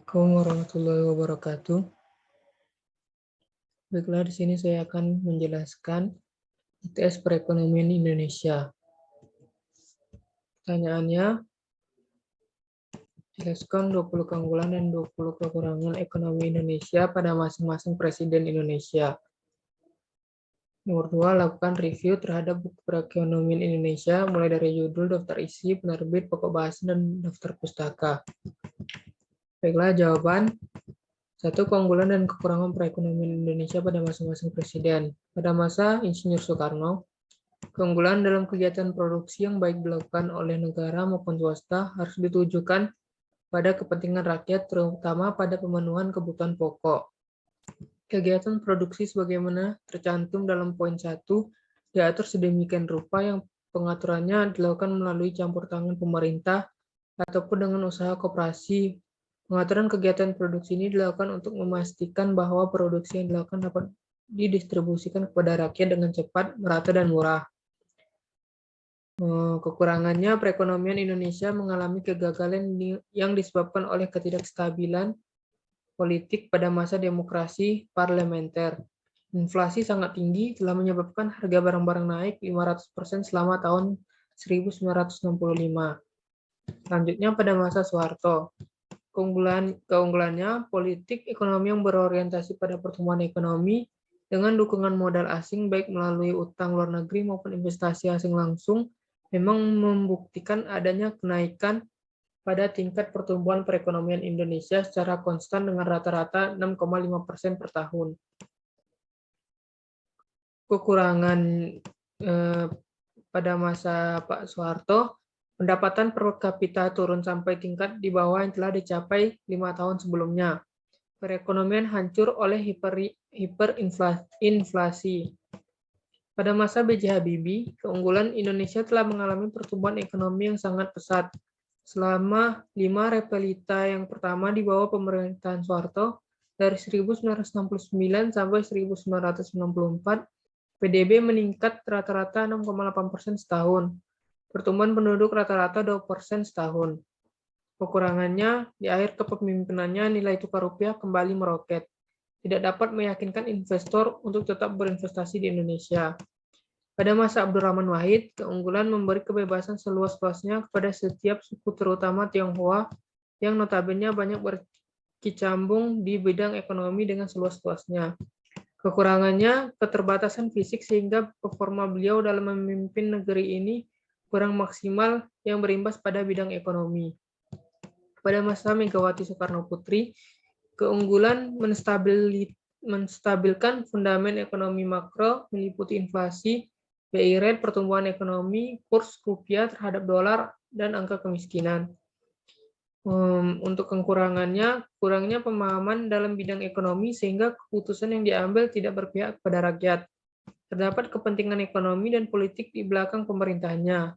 Assalamualaikum warahmatullahi wabarakatuh. Baiklah, di sini saya akan menjelaskan ITS perekonomian Indonesia. Pertanyaannya, jelaskan 20 keunggulan dan 20 kekurangan ekonomi Indonesia pada masing-masing presiden Indonesia. Nomor 2, lakukan review terhadap buku perekonomian Indonesia, mulai dari judul, daftar isi, penerbit, pokok bahasan, dan daftar pustaka. Baiklah, jawaban. 1. Keunggulan dan kekurangan perekonomian Indonesia pada masing-masing presiden. Pada masa Insinyur Soekarno, keunggulan dalam kegiatan produksi yang baik dilakukan oleh negara maupun swasta harus ditujukan pada kepentingan rakyat, terutama pada pemenuhan kebutuhan pokok. Kegiatan produksi sebagaimana tercantum dalam poin 1 diatur sedemikian rupa yang pengaturannya dilakukan melalui campur tangan pemerintah ataupun dengan usaha koperasi. Pengaturan kegiatan produksi ini dilakukan untuk memastikan bahwa produksi yang dilakukan dapat didistribusikan kepada rakyat dengan cepat, merata, dan murah. Kekurangannya, perekonomian Indonesia mengalami kegagalan yang disebabkan oleh ketidakstabilan politik pada masa demokrasi parlementer. Inflasi sangat tinggi telah menyebabkan harga barang-barang naik 500% selama tahun 1965. Selanjutnya pada masa Soeharto. Keunggulannya, politik ekonomi yang berorientasi pada pertumbuhan ekonomi dengan dukungan modal asing baik melalui utang luar negeri maupun investasi asing langsung memang membuktikan adanya kenaikan pada tingkat pertumbuhan perekonomian Indonesia secara konstan dengan rata-rata 6,5% per tahun. Kekurangan pada masa Pak Soeharto, pendapatan per kapita turun sampai tingkat di bawah yang telah dicapai 5 tahun sebelumnya. Perekonomian hancur oleh hiperinflasi. Pada masa B.J. Habibie, keunggulan Indonesia telah mengalami pertumbuhan ekonomi yang sangat pesat. Selama 5 repelita yang pertama di bawah pemerintahan Soeharto, dari 1969 sampai 1994, PDB meningkat rata-rata 6,8% setahun. Pertumbuhan penduduk rata-rata 2% setahun. Kekurangannya, di akhir kepemimpinannya nilai tukar rupiah kembali meroket. Tidak dapat meyakinkan investor untuk tetap berinvestasi di Indonesia. Pada masa Abdurrahman Wahid, keunggulan memberi kebebasan seluas-luasnya kepada setiap suku terutama Tionghoa yang notabene banyak berkecimpung di bidang ekonomi dengan seluas-luasnya. Kekurangannya, keterbatasan fisik sehingga performa beliau dalam memimpin negeri ini kurang maksimal yang berimbas pada bidang ekonomi. Pada masa Megawati Soekarno Putri, keunggulan menstabilkan fundament ekonomi makro meliputi inflasi, BI rate, pertumbuhan ekonomi, kurs rupiah terhadap dolar, dan angka kemiskinan. Untuk kekurangannya, kurangnya pemahaman dalam bidang ekonomi sehingga keputusan yang diambil tidak berpihak kepada rakyat. Terdapat kepentingan ekonomi dan politik di belakang pemerintahnya.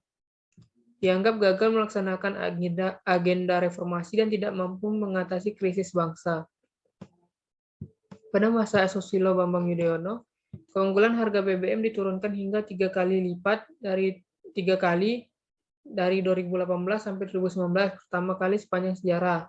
Dianggap gagal melaksanakan agenda reformasi dan tidak mampu mengatasi krisis bangsa. Pada masa Susilo Bambang Yudhoyono, keunggulan harga BBM diturunkan hingga 3 kali lipat dari 2018 sampai 2019, pertama kali sepanjang sejarah.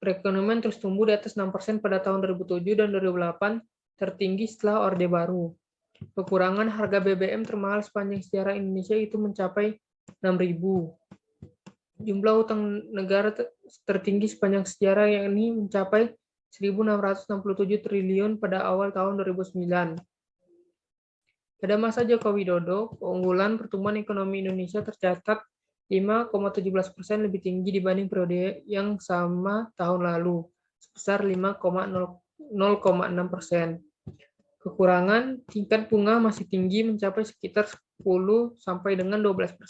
Perekonomian terus tumbuh di atas 6% pada tahun 2007 dan 2008, tertinggi setelah Orde Baru. Kekurangan harga BBM termahal sepanjang sejarah Indonesia itu mencapai 6.000. Jumlah utang negara tertinggi sepanjang sejarah yakni mencapai 1.667 triliun pada awal tahun 2009. Pada masa Joko Widodo, keunggulan pertumbuhan ekonomi Indonesia tercatat 5,17% lebih tinggi dibanding periode yang sama tahun lalu, sebesar 5,0,6%. Kekurangan, tingkat bunga masih tinggi mencapai sekitar 10 sampai dengan 12%.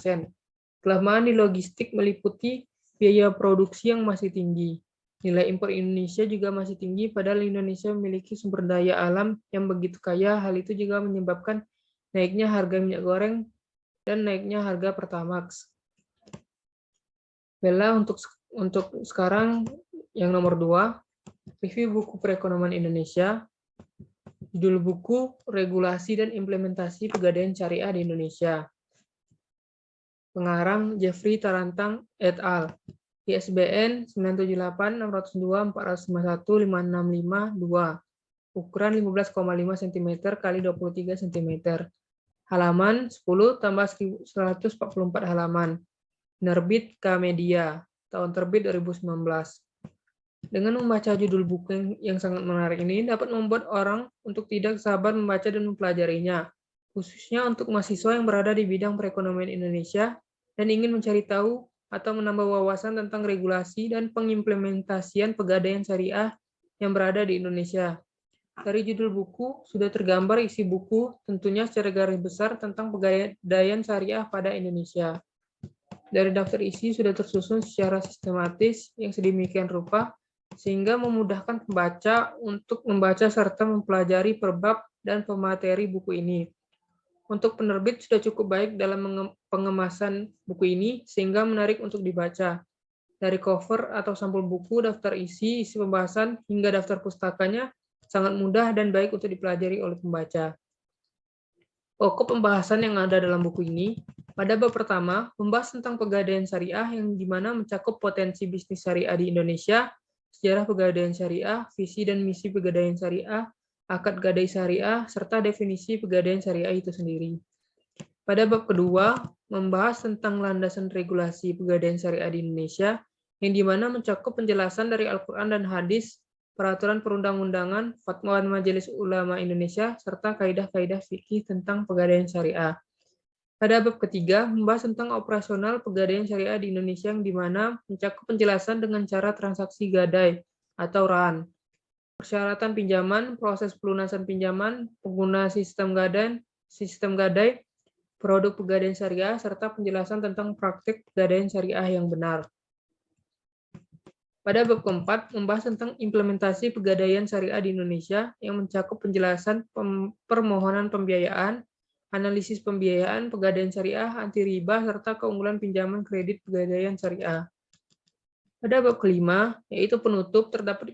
Kelemahan di logistik meliputi biaya produksi yang masih tinggi. Nilai impor Indonesia juga masih tinggi, padahal Indonesia memiliki sumber daya alam yang begitu kaya. Hal itu juga menyebabkan naiknya harga minyak goreng dan naiknya harga Pertamax. Bella, untuk sekarang yang nomor 2, review buku perekonomian Indonesia. Judul buku, Regulasi dan Implementasi Pegadaian Syariah di Indonesia. Pengarang Jeffrey Tarantang et al. ISBN 9786024515652, ukuran 15,5 cm x 23 cm. Halaman 10 tambah 1144 halaman. Penerbit Gramedia, tahun terbit 2019. Dengan membaca judul buku yang sangat menarik ini dapat membuat orang untuk tidak sabar membaca dan mempelajarinya, khususnya untuk mahasiswa yang berada di bidang perekonomian Indonesia dan ingin mencari tahu atau menambah wawasan tentang regulasi dan pengimplementasian pegadaian syariah yang berada di Indonesia. Dari judul buku sudah tergambar isi buku, tentunya secara garis besar tentang pegadaian syariah pada Indonesia. Dari daftar isi sudah tersusun secara sistematis yang sedemikian rupa sehingga memudahkan pembaca untuk membaca serta mempelajari per bab dan pemateri buku ini. Untuk penerbit sudah cukup baik dalam pengemasan buku ini sehingga menarik untuk dibaca. Dari cover atau sampul buku, daftar isi pembahasan, hingga daftar pustakanya sangat mudah dan baik untuk dipelajari oleh pembaca. Pokok pembahasan yang ada dalam buku ini, pada bab pertama, membahas tentang pegadaian syariah yang dimana mencakup potensi bisnis syariah di Indonesia, sejarah pegadaian syariah, visi dan misi pegadaian syariah, akad gadai syariah, serta definisi pegadaian syariah itu sendiri. Pada bab kedua, membahas tentang landasan regulasi pegadaian syariah di Indonesia, yang dimana mencakup penjelasan dari Al-Quran dan Hadis, peraturan perundang-undangan, fatwa Majelis Ulama Indonesia, serta kaidah-kaidah fikih tentang pegadaian syariah. Pada bab ketiga, membahas tentang operasional pegadaian syariah di Indonesia yang dimana mencakup penjelasan dengan cara transaksi gadai atau RAN, persyaratan pinjaman, proses pelunasan pinjaman, pengguna sistem gadai, produk pegadaian syariah, serta penjelasan tentang praktik pegadaian syariah yang benar. Pada bab keempat, membahas tentang implementasi pegadaian syariah di Indonesia yang mencakup penjelasan permohonan pembiayaan, analisis pembiayaan, pegadaian syariah, anti riba, serta keunggulan pinjaman kredit pegadaian syariah. Pada bab kelima, yaitu penutup, terdapat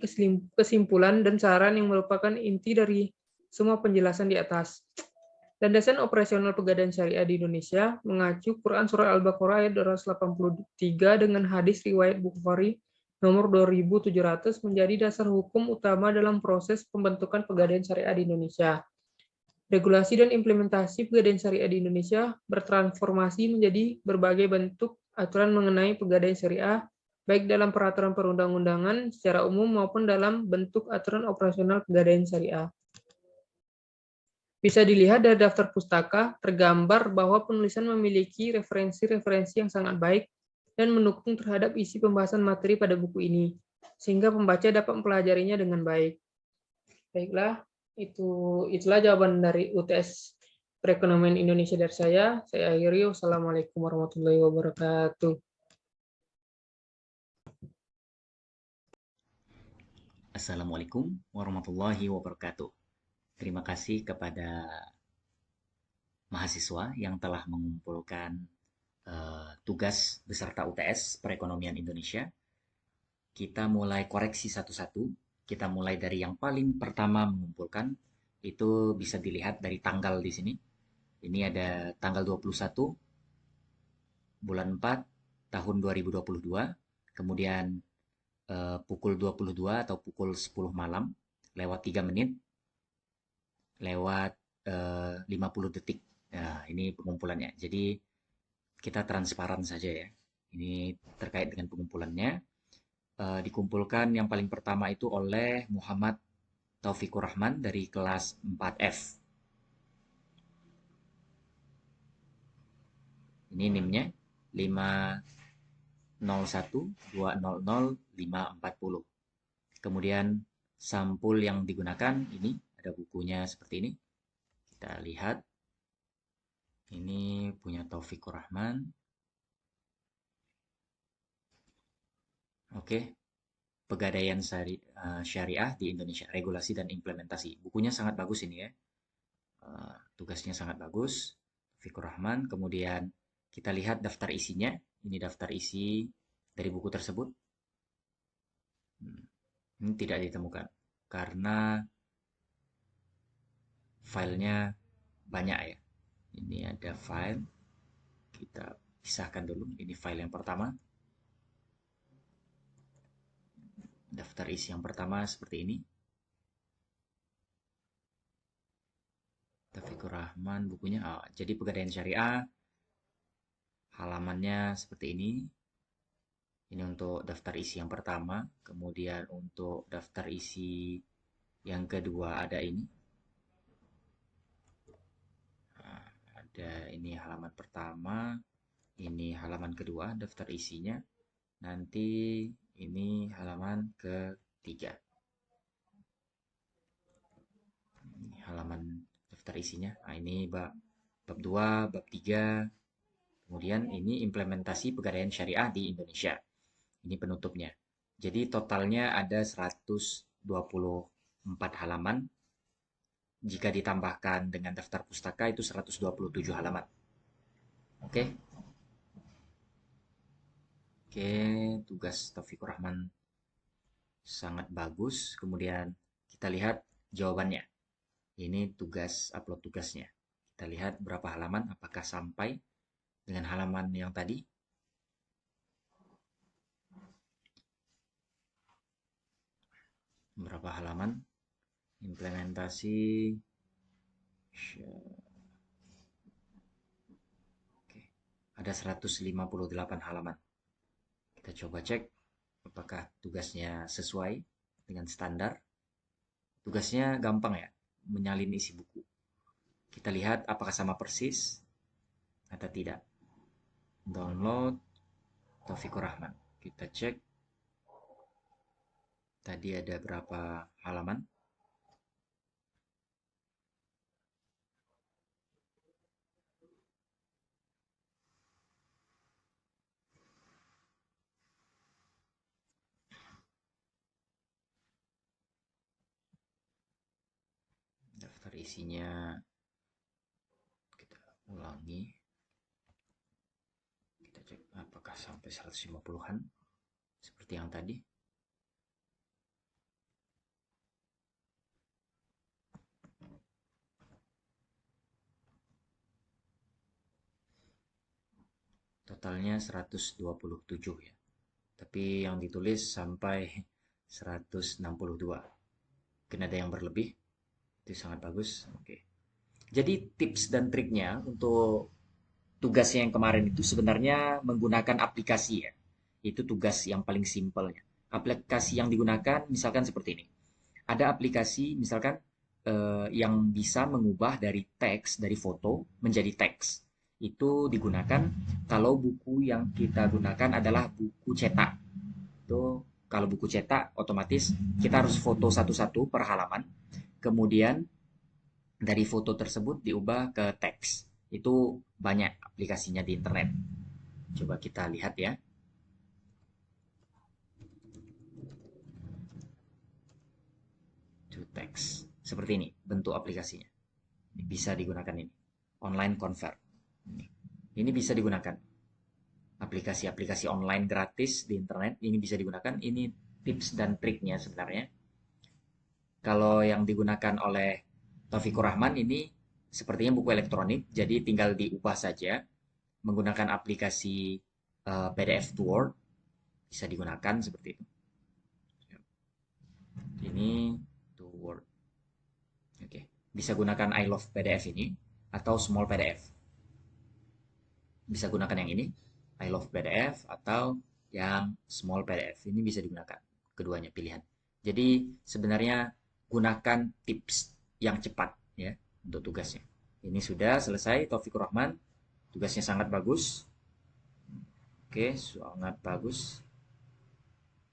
kesimpulan dan saran yang merupakan inti dari semua penjelasan di atas. Landasan operasional pegadaian syariah di Indonesia mengacu Quran Surah Al-Baqarah ayat 283 dengan hadis riwayat Bukhari nomor 2700 menjadi dasar hukum utama dalam proses pembentukan pegadaian syariah di Indonesia. Regulasi dan implementasi pegadaian syariah di Indonesia bertransformasi menjadi berbagai bentuk aturan mengenai pegadaian syariah, baik dalam peraturan perundang-undangan secara umum maupun dalam bentuk aturan operasional pegadaian syariah. Bisa dilihat dari daftar pustaka, tergambar bahwa penulisan memiliki referensi-referensi yang sangat baik dan mendukung terhadap isi pembahasan materi pada buku ini, sehingga pembaca dapat mempelajarinya dengan baik. Baiklah, itulah jawaban dari UTS Perekonomian Indonesia dari saya. Saya akhiri. Wassalamualaikum warahmatullahi wabarakatuh. Assalamualaikum warahmatullahi wabarakatuh. Terima kasih kepada mahasiswa yang telah mengumpulkan tugas beserta UTS Perekonomian Indonesia. Kita mulai koreksi satu-satu. Kita mulai dari yang paling pertama mengumpulkan. Itu bisa dilihat dari tanggal di sini. Ini ada tanggal 21 bulan 4 tahun 2022. Kemudian pukul 22 atau pukul 10 malam lewat 3 menit lewat 50 detik. Nah, ini pengumpulannya. Jadi kita transparan saja ya. Ini terkait dengan pengumpulannya. Dikumpulkan yang paling pertama itu oleh Muhammad Taufikur Rahman dari kelas 4F. Ini NIM-nya 501200540. Kemudian sampul yang digunakan ini ada bukunya seperti ini. Kita lihat. Ini punya Taufikur Rahman. Oke. Pegadaian syariah di Indonesia, regulasi dan implementasi. Bukunya sangat bagus ini ya. Tugasnya sangat bagus. Taufikur Rahman. Kemudian kita lihat daftar isinya. Ini daftar isi dari buku tersebut. Ini tidak ditemukan karena filenya banyak ya. Ini ada file. Kita pisahkan dulu. Ini file yang pertama. Daftar isi yang pertama seperti ini. Taufikur Rahman bukunya. Jadi Pegadaian Syariah halamannya seperti ini. Ini untuk daftar isi yang pertama. Kemudian untuk daftar isi yang kedua ada ini. Ada ini halaman pertama. Ini halaman kedua daftar isinya. Nanti ini halaman ketiga. Ini halaman daftar isinya. Nah, ini bab 2, bab 3. Kemudian ini implementasi Pegadaian Syariah di Indonesia. Ini penutupnya. Jadi totalnya ada 124 halaman. Jika ditambahkan dengan daftar pustaka itu 127 halaman. Oke. Oke, tugas Taufikur Rahman sangat bagus. Kemudian kita lihat jawabannya. Ini tugas upload tugasnya. Kita lihat berapa halaman, apakah sampai dengan halaman yang tadi. Berapa halaman? Implementasi. Oke, ada 158 halaman. Kita coba cek apakah tugasnya sesuai dengan standar. Tugasnya gampang ya, menyalin isi buku. Kita lihat apakah sama persis atau tidak. Download Taufikur Rahman. Kita cek. Tadi ada berapa halaman? Daftar isinya kita ulangi. Kita cek apakah sampai 150-an seperti yang tadi. Totalnya 127 ya. Tapi yang ditulis sampai 162. Mungkin ada yang berlebih. Itu sangat bagus. Oke. Jadi tips dan triknya untuk tugasnya yang kemarin itu sebenarnya menggunakan aplikasi ya. Itu tugas yang paling simpelnya. Aplikasi yang digunakan misalkan seperti ini. Ada aplikasi misalkan yang bisa mengubah dari teks, dari foto menjadi teks. Itu digunakan kalau buku yang kita gunakan adalah buku cetak. Itu kalau buku cetak otomatis kita harus foto satu-satu per halaman. Kemudian dari foto tersebut diubah ke teks. Itu banyak aplikasinya di internet. Coba kita lihat ya. To text. Seperti ini bentuk aplikasinya. Bisa digunakan ini. Online Convert. Ini bisa digunakan. Aplikasi-aplikasi online gratis di internet ini bisa digunakan. Ini tips dan triknya sebenarnya. Kalau yang digunakan oleh Taufikur Rahman ini sepertinya buku elektronik, jadi tinggal diubah saja menggunakan aplikasi PDF to Word bisa digunakan seperti itu. Ini to Word. Oke, bisa gunakan I Love PDF ini atau Small PDF. Bisa gunakan yang ini, I Love PDF atau yang Small PDF. Ini bisa digunakan keduanya pilihan. Jadi sebenarnya gunakan tips yang cepat ya untuk tugasnya. Ini sudah selesai Taufikur Rahman. Tugasnya sangat bagus. Oke, sangat bagus.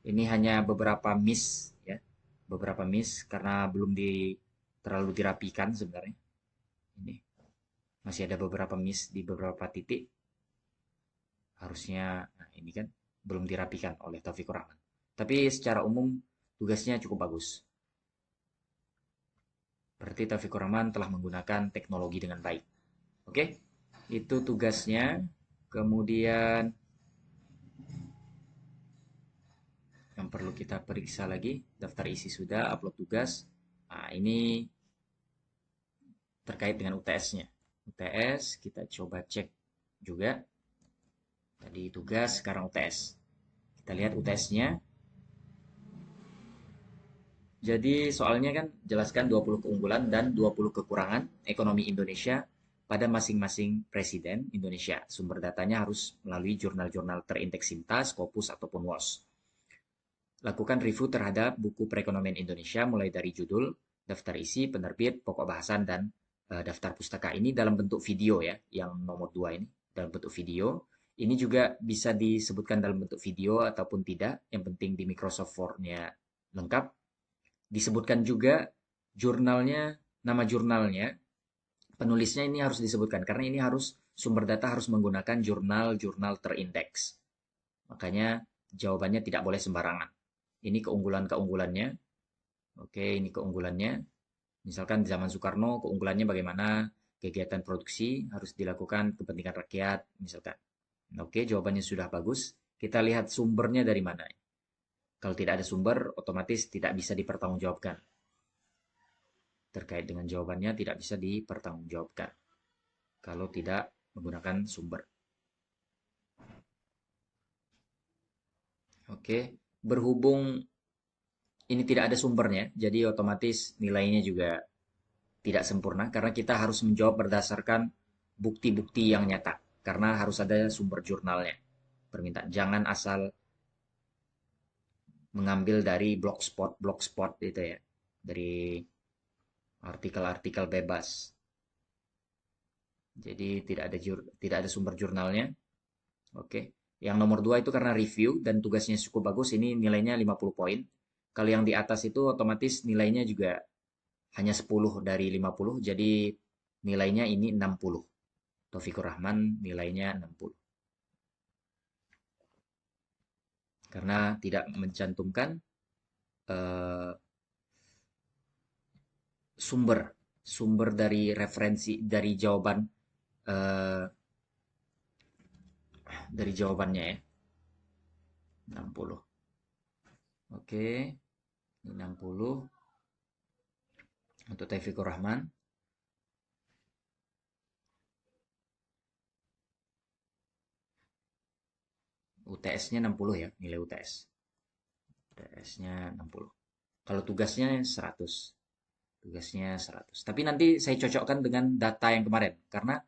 Ini hanya beberapa miss ya. Beberapa miss karena belum terlalu dirapikan sebenarnya. Ini masih ada beberapa miss di beberapa titik. Harusnya nah ini kan belum dirapikan oleh Taufikur Rahman. Tapi secara umum tugasnya cukup bagus. Berarti Taufikur Rahman telah menggunakan teknologi dengan baik. Oke, itu tugasnya. Kemudian yang perlu kita periksa lagi, daftar isi sudah, upload tugas. Nah, ini terkait dengan UTS-nya. UTS, kita coba cek juga. Tadi tugas, sekarang UTS. Kita lihat UTS-nya. Jadi soalnya kan jelaskan 20 keunggulan dan 20 kekurangan ekonomi Indonesia pada masing-masing presiden Indonesia. Sumber datanya harus melalui jurnal-jurnal terindeks Sinta, Scopus, ataupun WOS. Lakukan review terhadap buku perekonomian Indonesia mulai dari judul, daftar isi, penerbit, pokok bahasan, dan daftar pustaka. Ini dalam bentuk video ya, yang nomor 2 ini dalam bentuk video. Ini juga bisa disebutkan dalam bentuk video ataupun tidak. Yang penting di Microsoft Word-nya lengkap. Disebutkan juga jurnalnya, nama jurnalnya, penulisnya ini harus disebutkan karena ini harus sumber data harus menggunakan jurnal-jurnal terindeks. Makanya jawabannya tidak boleh sembarangan. Ini keunggulan-keunggulannya. Oke, ini keunggulannya. Misalkan di zaman Soekarno, keunggulannya bagaimana? Kegiatan produksi harus dilakukan kepentingan rakyat, misalkan. Oke, jawabannya sudah bagus. Kita lihat sumbernya dari mana. Kalau tidak ada sumber, otomatis tidak bisa dipertanggungjawabkan. Terkait dengan jawabannya tidak bisa dipertanggungjawabkan kalau tidak menggunakan sumber. Oke, berhubung ini tidak ada sumbernya, jadi otomatis nilainya juga tidak sempurna karena kita harus menjawab berdasarkan bukti-bukti yang nyata karena harus ada sumber jurnalnya. Permintaan jangan asal mengambil dari blogspot itu ya, dari artikel-artikel bebas. Jadi tidak ada sumber jurnalnya. Oke. Yang nomor 2 itu karena review dan tugasnya cukup bagus, ini nilainya 50 poin. Kalau yang di atas itu otomatis nilainya juga hanya 10 dari 50, jadi nilainya ini 60. Taufikur Rahman nilainya 60. Karena tidak mencantumkan eh, sumber sumber dari referensi eh, dari jawabannya ya. 60. Oke, ini 60 untuk Taufikur Rahman. UTS-nya 60 ya, nilai UTS. UTS-nya 60. Kalau tugasnya 100. Tugasnya 100. Tapi nanti saya cocokkan dengan data yang kemarin. Karena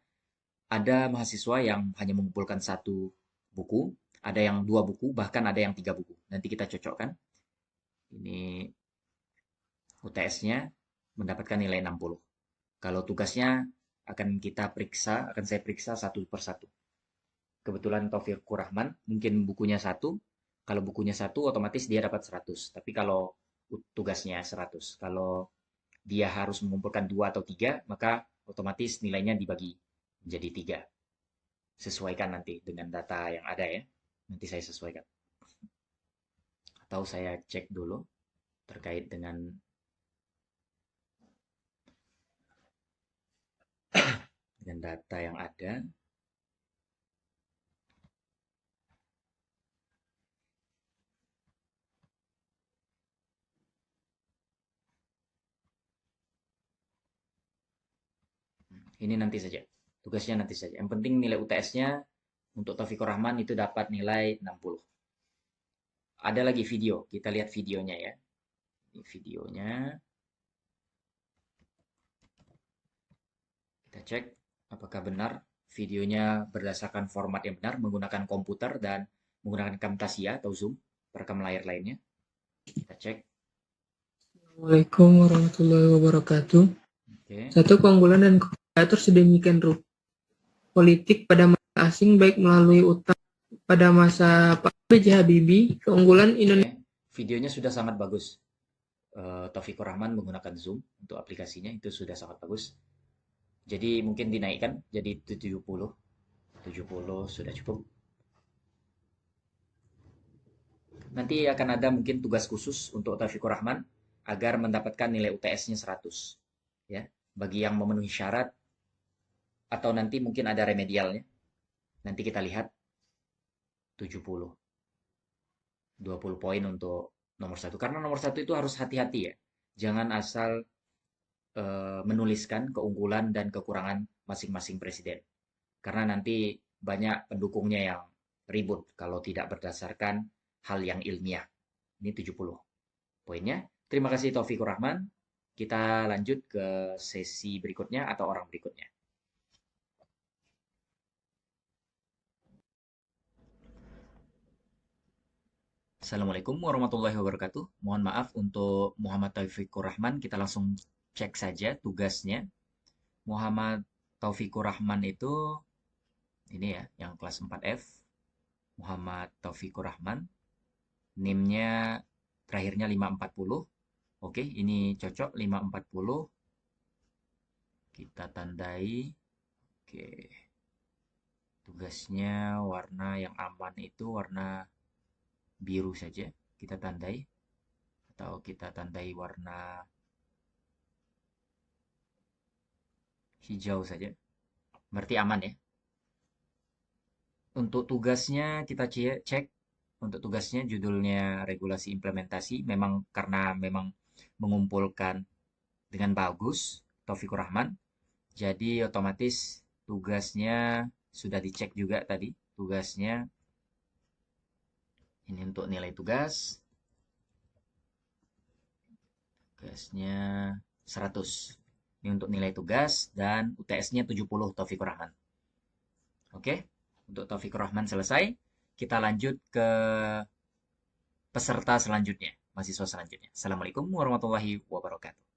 ada mahasiswa yang hanya mengumpulkan satu buku, ada yang 2 buku, bahkan ada yang 3 buku. Nanti kita cocokkan. Ini UTS-nya mendapatkan nilai 60. Kalau tugasnya akan saya periksa satu persatu. Kebetulan Taufikur Rahman, mungkin bukunya satu. Kalau bukunya satu, otomatis dia dapat 100. Tapi kalau tugasnya 100. Kalau dia harus mengumpulkan 2 atau 3, maka otomatis nilainya dibagi menjadi 3. Sesuaikan nanti dengan data yang ada ya. Nanti saya sesuaikan. Atau saya cek dulu terkait dengan data yang ada. Ini nanti saja. Tugasnya nanti saja. Yang penting nilai UTS-nya untuk Taufikur Rahman itu dapat nilai 60. Ada lagi video. Kita lihat videonya ya. Ini videonya. Kita cek apakah benar videonya berdasarkan format yang benar menggunakan komputer dan menggunakan Camtasia atau Zoom, perekam layar lainnya. Kita cek. Assalamualaikum warahmatullahi wabarakatuh. Oke. Satu keunggulan dan kekurangan sedemikian rupa politik pada masa asing baik melalui utang pada masa Pak B.J. Habibie, keunggulan Indonesia. Oke. Videonya sudah sangat bagus. Taufikur Rahman menggunakan Zoom untuk aplikasinya itu sudah sangat bagus. Jadi mungkin dinaikkan jadi 70. 70 sudah cukup. Nanti akan ada mungkin tugas khusus untuk Taufikur Rahman agar mendapatkan nilai UTS-nya 100. Ya, bagi yang memenuhi syarat atau nanti mungkin ada remedialnya. Nanti kita lihat 70. 20 poin untuk nomor 1. Karena nomor 1 itu harus hati-hati ya. Jangan asal menuliskan keunggulan dan kekurangan masing-masing presiden. Karena nanti banyak pendukungnya yang ribut kalau tidak berdasarkan hal yang ilmiah. Ini 70 poinnya. Terima kasih Taufikur Rahman. Kita lanjut ke sesi berikutnya atau orang berikutnya. Assalamualaikum warahmatullahi wabarakatuh. Mohon maaf untuk Muhammad Taufikur Rahman. Kita langsung cek saja tugasnya. Muhammad Taufikur Rahman itu ini ya, yang kelas 4F. Muhammad Taufikur Rahman. NIM-nya terakhirnya 540. Oke, ini cocok 540. Kita tandai. Oke. Tugasnya warna yang aman itu warna biru saja. Kita tandai. Atau kita tandai warna hijau saja. Berarti aman ya. Untuk tugasnya kita cek. Untuk tugasnya judulnya regulasi implementasi. Memang karena memang mengumpulkan dengan bagus Taufikur Rahman. Jadi otomatis tugasnya sudah dicek juga tadi. Tugasnya ini untuk nilai tugas. Tugasnya 100. Ini untuk nilai tugas dan UTS-nya 70 Taufikur Rahman. Oke, untuk Taufikur Rahman selesai. Kita lanjut ke peserta selanjutnya, mahasiswa selanjutnya. Assalamualaikum warahmatullahi wabarakatuh.